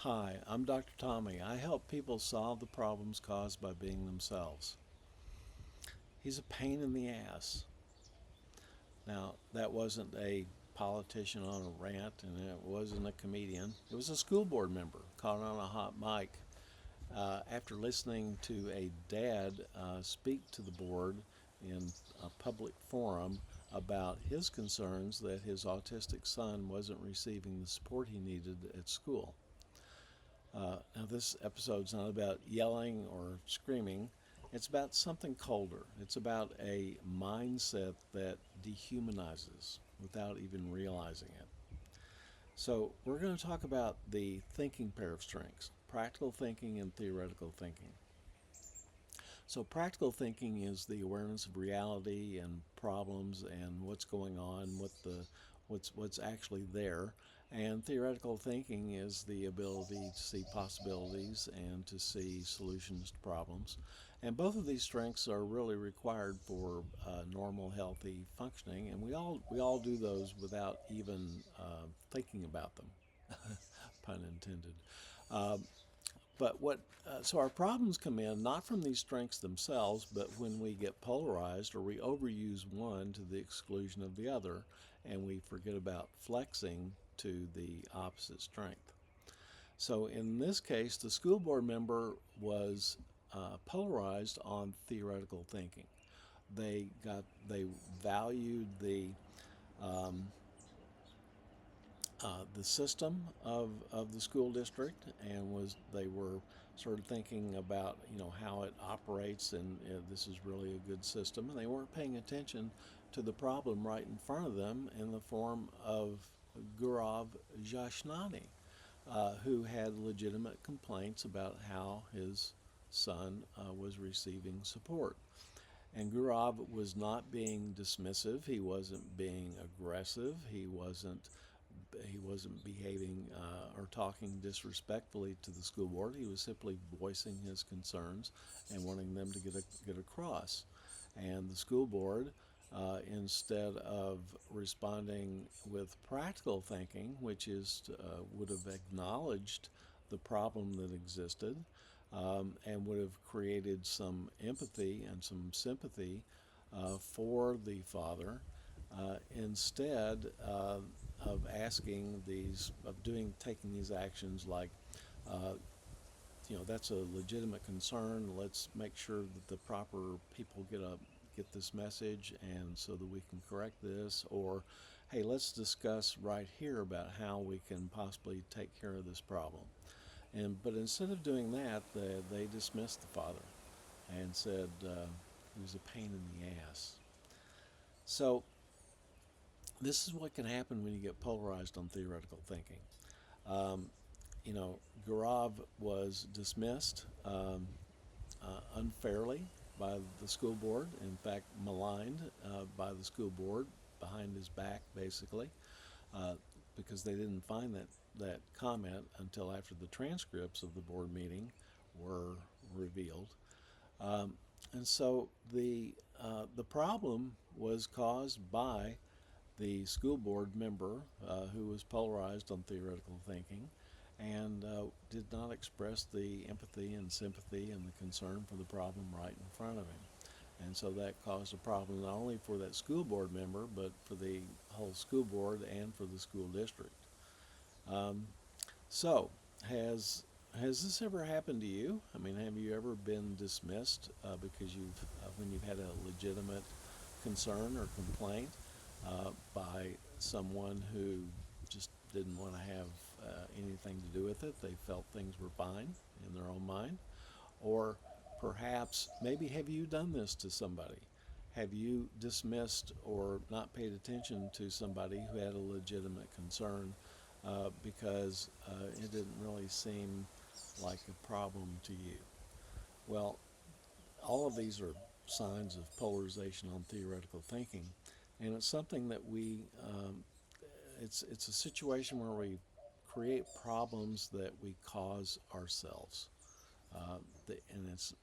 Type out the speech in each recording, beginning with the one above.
Hi, I'm Dr. Tommy. I help people solve the problems caused by being themselves. He's a pain in the ass. Now, that wasn't a politician on a rant, and it wasn't a comedian. It was a school board member caught on a hot mic after listening to a dad speak to the board in a public forum about his concerns that his autistic son wasn't receiving the support he needed at school. Now, this episode's not about yelling or screaming. It's about something colder. It's about a mindset that dehumanizes without even realizing it. So, we're going to talk about the thinking pair of strengths, practical thinking and theoretical thinking. So, practical thinking is the awareness of reality and problems and what's going on, what's actually there. And theoretical thinking is the ability to see possibilities and to see solutions to problems. And both of these strengths are really required for normal, healthy functioning, and we all do those without even thinking about them, pun intended. Uh, so our problems come in not from these strengths themselves, but when we get polarized or we overuse one to the exclusion of the other, and we forget about flexing to the opposite strength. So in this case, the school board member was polarized on theoretical thinking. They valued um, the system of the school district, and they were sort of thinking about how it operates, and this is really a good system, and they weren't paying attention to the problem right in front of them in the form of Gurav Jashnani, who had legitimate complaints about how his son was receiving support. And Gurav was not being dismissive. He wasn't being aggressive. He wasn't behaving or talking disrespectfully to the school board. He was simply voicing his concerns and wanting them to get across. And the school board, instead of responding with practical thinking, which would have acknowledged the problem that existed, and would have created some empathy and some sympathy for the father, instead of taking these actions like, uh, that's a legitimate concern. Let's make sure that the proper people get this message, and so that we can correct this. Or, hey, let's discuss right here about how we can possibly take care of this problem. But instead of doing that, they dismissed the father and said he was a pain in the ass. So this is what can happen when you get polarized on theoretical thinking. Um, Gaurav was dismissed unfairly by the school board, in fact, maligned by the school board behind his back, basically, uh, because they didn't find that comment until after the transcripts of the board meeting were revealed. Um, and so the problem was caused by the school board member who was polarized on theoretical thinking and did not express the empathy and sympathy and the concern for the problem right in front of him. And so that caused a problem not only for that school board member, but for the whole school board and for the school district. Um, so, has this ever happened to you? I mean, have you ever been dismissed because when you've had a legitimate concern or complaint by someone who just didn't want to have anything to do with it? They felt things were fine in their own mind. Or perhaps, maybe have you done this to somebody? Have you dismissed or not paid attention to somebody who had a legitimate concern because it didn't really seem like a problem to you? Well, all of these are signs of polarization on theoretical thinking, and it's something that it's a situation where we create problems that we cause ourselves, and it's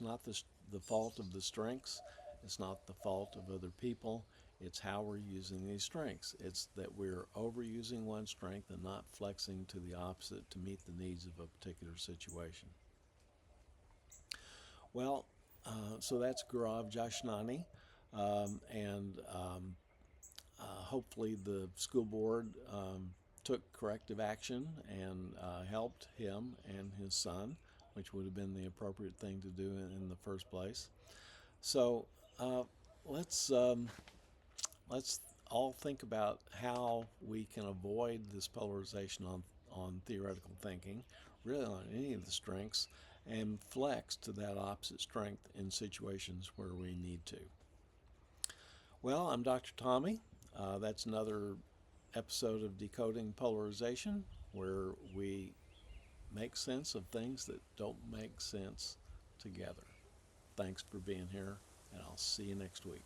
not the fault of the strengths, it's not the fault of other people. It's how we're using these strengths. It's that we're overusing one strength and not flexing to the opposite to meet the needs of a particular situation. Well, so that's Gaurav Jashnani, and hopefully the school board took corrective action and helped him and his son, which would have been the appropriate thing to do in the first place. So uh, let's let's all think about how we can avoid this polarization on theoretical thinking, really on any of the strengths, and flex to that opposite strength in situations where we need to. Well, I'm Dr. Tommy. That's another episode of Decoding Polarization, where we make sense of things that don't make sense together. Thanks for being here, and I'll see you next week.